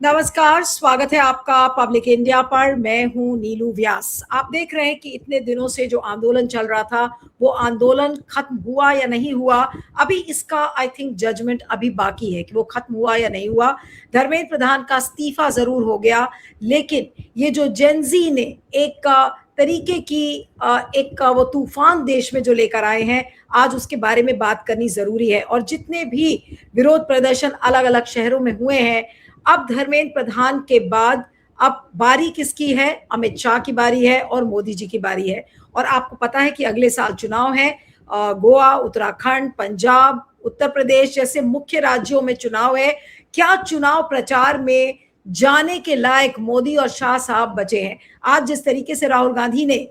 नमस्कार, स्वागत है आपका पब्लिक इंडिया पर। मैं हूं नीलू व्यास। आप देख रहे हैं कि इतने दिनों से जो आंदोलन चल रहा था, वो आंदोलन खत्म हुआ या नहीं हुआ, अभी इसका आई थिंक जजमेंट अभी बाकी है कि वो खत्म हुआ या नहीं हुआ। धर्मेंद्र प्रधान का इस्तीफा जरूर हो गया, लेकिन ये जो जेनजी ने एक तरीके की एक वो तूफान देश में जो लेकर आए हैं, आज उसके बारे में बात करनी जरूरी है। और जितने भी विरोध प्रदर्शन अलग अलग शहरों में हुए हैं, अब धर्मेंद्र प्रधान के बाद अब बारी किसकी है? अमित शाह की बारी है और मोदी जी की बारी है। और आपको पता है कि अगले साल चुनाव है। गोवा, उत्तराखंड, पंजाब, उत्तर प्रदेश जैसे मुख्य राज्यों में चुनाव है। क्या चुनाव प्रचार में जाने के लायक मोदी और शाह साहब बचे हैं? आज जिस तरीके से राहुल गांधी ने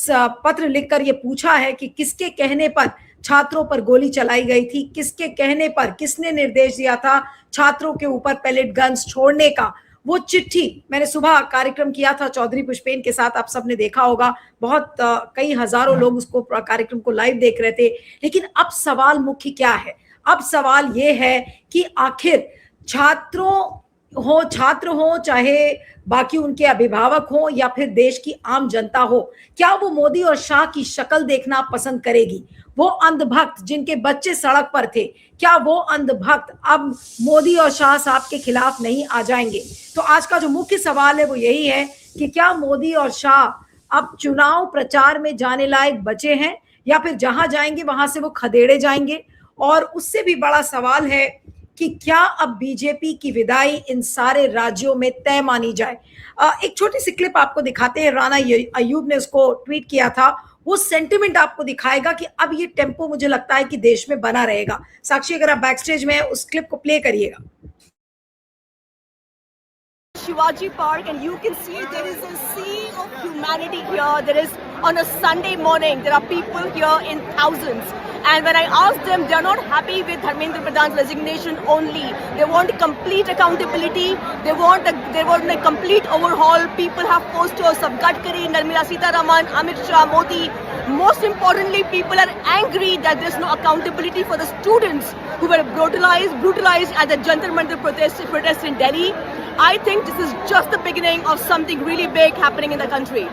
पत्र लिखकर ये पूछा है कि किसके कहने पर छात्रों पर गोली चलाई गई थी, किसके कहने पर, किसने निर्देश दिया था छात्रों के ऊपर पैलेट गन्स छोड़ने का, वो चिट्ठी मैंने सुबह कार्यक्रम किया था चौधरी पुष्पेन के साथ, आप सबने देखा होगा। बहुत कई हजारों लोग उसको कार्यक्रम को लाइव देख रहे थे। लेकिन अब सवाल मुख्य क्या है? अब सवाल ये है कि आखिर छात्र हो चाहे बाकी उनके अभिभावक हो या फिर देश की आम जनता हो, क्या वो मोदी और शाह की शक्ल देखना पसंद करेगी? वो अंधभक्त जिनके बच्चे सड़क पर थे, क्या वो अंधभक्त अब मोदी और शाह साहब के खिलाफ नहीं आ जाएंगे? तो आज का जो मुख्य सवाल है वो यही है कि क्या मोदी और शाह अब चुनाव प्रचार में जाने लायक बचे हैं, या फिर जहां जाएंगे वहां से वो खदेड़े जाएंगे? और उससे भी बड़ा सवाल है कि क्या अब बीजेपी की विदाई इन सारे राज्यों में तय मानी जाए? एक छोटी सी क्लिप आपको दिखाते हैं। राना अयूब ने उसको ट्वीट किया था। वो सेंटिमेंट आपको दिखाएगा कि अब ये टेम्पो मुझे लगता है कि देश में बना रहेगा। साक्षी, अगर आप बैक स्टेज में उस क्लिप को प्ले करिएगा। Shivaji Park, and you can see there is a sea of humanity here. There is, on a Sunday morning, there are people here in thousands. And when I asked them, they are not happy with Dharmendra Pradhan's resignation only. They want complete accountability. They want a complete overhaul. People have posters of Gadkari, Nirmala Sitharaman, Amit Shah, Modi. Most importantly, people are angry that there is no accountability for the students who were brutalized at the Jantar Mantar protest in Delhi. I think this is just the beginning of something really big happening in the country.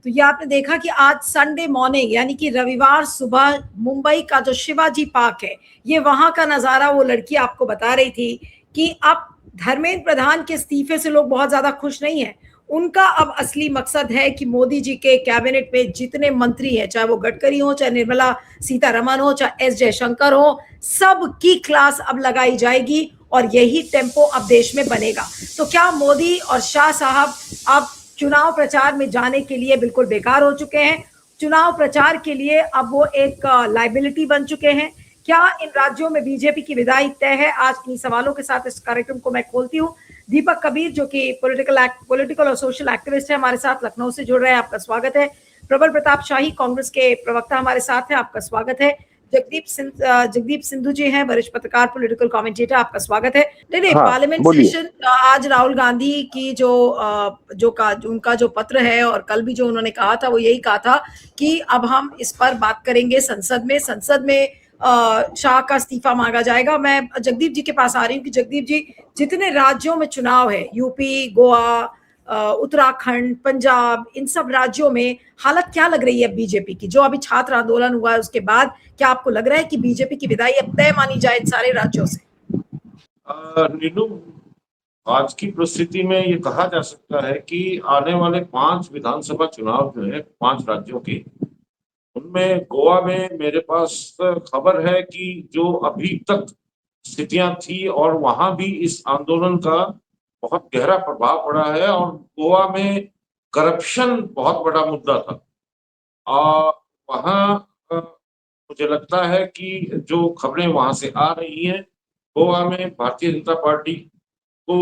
तो ये आपने देखा कि आज Sunday morning यानी कि रविवार सुबह मुंबई का जो शिवाजी पार्क है, ये वहां का नजारा वो लड़की आपको बता रही थी कि अब धर्मेंद्र प्रधान के इस्तीफे से लोग बहुत ज्यादा खुश नहीं है। उनका अब असली मकसद है कि मोदी जी के कैबिनेट में जितने मंत्री हैं, चाहे वो गडकरी हो, चाहे निर्मला सीतारमण हो, चाहे एस जयशंकर हो, सबकी क्लास अब लगाई जाएगी और यही टेम्पो अब देश में बनेगा। तो क्या मोदी और शाह साहब अब चुनाव प्रचार में जाने के लिए बिल्कुल बेकार हो चुके हैं? चुनाव प्रचार के लिए अब वो एक लाइबिलिटी बन चुके हैं? क्या इन राज्यों में बीजेपी की विदाई तय है? आज के सवालों के साथ इस कार्यक्रम को मैं खोलती हूँ। दीपक कबीर जो कि पॉलिटिकल और सोशल एक्टिविस्ट है, हमारे साथ लखनऊ से जुड़ रहे हैं, आपका स्वागत है। प्रबल प्रताप शाही कांग्रेस के प्रवक्ता हमारे साथ है, आपका स्वागत है। जगदीप सिंधु जी हैं, वरिष्ठ पत्रकार, पॉलिटिकल कमेंटेटर, आपका स्वागत है। नहीं, पार्लियामेंट सेशन आज राहुल गांधी की उनका जो पत्र है और कल भी जो उन्होंने कहा था वो यही कहा था कि अब हम इस पर बात करेंगे संसद में शाह का इस्तीफा मांगा जाएगा। मैं जगदीप जी के पास आ रही हूँ कि जगदीप जी, जितने राज्यों में चुनाव है, यूपी, गोवा, उत्तराखंड, पंजाब, इन सब राज्यों में हालत क्या लग रही है बीजेपी की? जो अभी छात्र आंदोलन हुआ है उसके बाद क्या आपको लग रहा है कि बीजेपी की विदाई अब तय मानी जाए इन सारे राज्यों से? नीलू, आज की परिस्थिति में ये कहा जा सकता है कि आने वाले 5 विधानसभा चुनाव जो है 5 राज्यों के, उनमें गोवा में मेरे पास खबर है कि जो अभी तक स्थितियां थी और वहां भी इस आंदोलन का बहुत गहरा प्रभाव पड़ा है और गोवा में करप्शन बहुत बड़ा मुद्दा था। और वहां मुझे लगता है कि जो खबरें वहां से आ रही हैं, गोवा में भारतीय जनता पार्टी को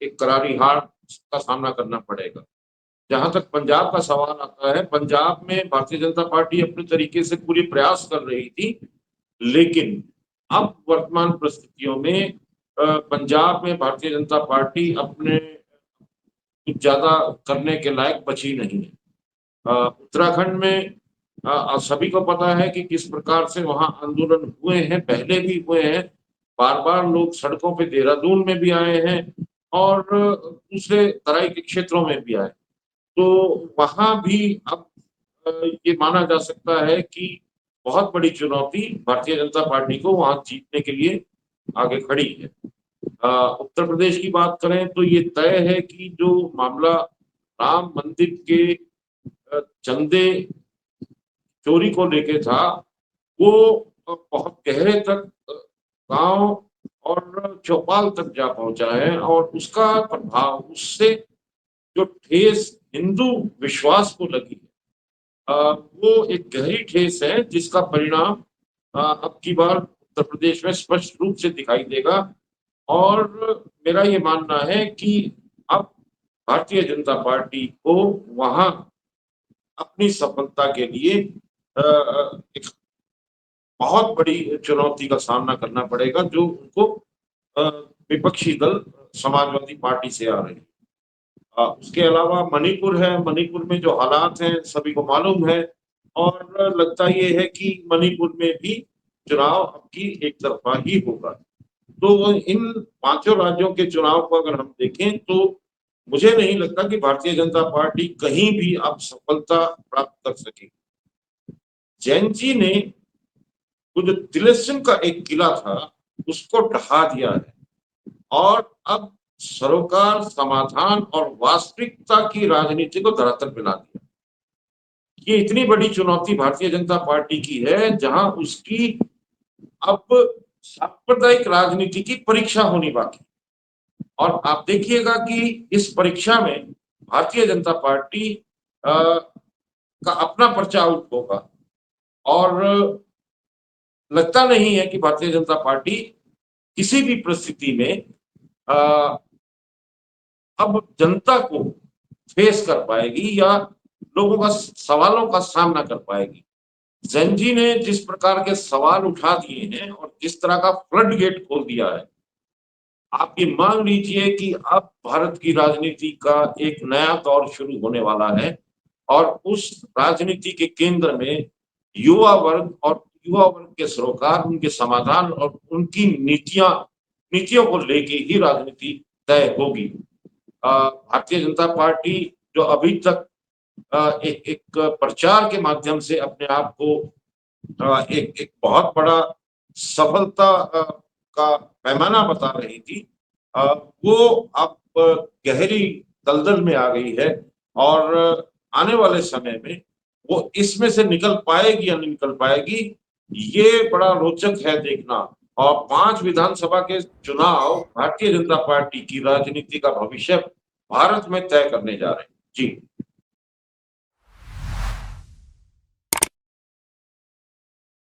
एक करारी हार का सामना करना पड़ेगा। जहां तक पंजाब का सवाल आता है, पंजाब में भारतीय जनता पार्टी अपने तरीके से पूरी प्रयास कर रही थी, लेकिन अब वर्तमान परिस्थितियों में पंजाब में भारतीय जनता पार्टी अपने कुछ ज्यादा करने के लायक बची नहीं है। उत्तराखंड में सभी को पता है कि किस प्रकार से वहां आंदोलन हुए हैं, पहले भी हुए हैं, बार बार लोग सड़कों पे देहरादून में भी आए हैं और दूसरे तराई के क्षेत्रों में भी आए, तो वहां भी अब ये माना जा सकता है कि बहुत बड़ी चुनौती भारतीय जनता पार्टी को वहां जीतने के लिए आगे खड़ी है। उत्तर प्रदेश की बात करें तो ये तय है कि जो मामला राम मंदिर के चंदे चोरी को लेके था, वो बहुत गहरे तक गांव और चौपाल तक जा पहुंचा है और उसका प्रभाव, उससे जो ठेस हिंदू विश्वास को लगी है, वो एक गहरी ठेस है जिसका परिणाम अब की बार उत्तर प्रदेश में स्पष्ट रूप से दिखाई देगा। और मेरा ये मानना है कि अब भारतीय जनता पार्टी को वहां अपनी सफलता के लिए एक बहुत बड़ी चुनौती का सामना करना पड़ेगा, जो उनको अ, विपक्षी दल समाजवादी पार्टी से आ रही है। उसके अलावा मणिपुर है, मणिपुर में जो हालात हैं सभी को मालूम है और लगता ये है कि मणिपुर में भी चुनाव अब की एक तरफा ही होगा। तो इन पांचों राज्यों के चुनाव को अगर हम देखें तो मुझे नहीं लगता कि भारतीय जनता पार्टी कहीं भी अब सफलता प्राप्त कर सकेगी। जैन जी ने वो जो तिलस्म का एक किला था उसको ढहा दिया है और अब सरोकार, समाधान और वास्तविकता की राजनीति को धरातल पे ला दिया। ये इतनी बड़ी चुनौती भारतीय जनता पार्टी की है जहां उसकी अब सांप्रदायिक राजनीति की परीक्षा होनी बाकी। और आप देखिएगा कि इस परीक्षा में भारतीय जनता पार्टी का अपना पर्चा आउट होगा और लगता नहीं है कि भारतीय जनता पार्टी किसी भी परिस्थिति में आ, अब जनता को फेस कर पाएगी या लोगों का सवालों का सामना कर पाएगी। जैन जी ने जिस प्रकार के सवाल उठा दिए हैं और जिस तरह का फ्लड गेट खोल दिया है, आप ये मान लीजिए कि अब भारत की राजनीति का एक नया दौर शुरू होने वाला है और उस राजनीति के केंद्र में युवा वर्ग के सरोकार, उनके समाधान और उनकी नीतियों को लेके ही राजनीति तय होगी। भारतीय जनता पार्टी जो अभी तक एक प्रचार के माध्यम से अपने आप को एक बहुत बड़ा सफलता का पैमाना बता रही थी, वो अब गहरी दलदल में आ गई है और आने वाले समय में वो इसमें से निकल पाएगी या नहीं निकल पाएगी, ये बड़ा रोचक है देखना। और 5 विधानसभा के चुनाव भारतीय जनता पार्टी की राजनीति का भविष्य भारत में तय करने जा रहे हैं। जी।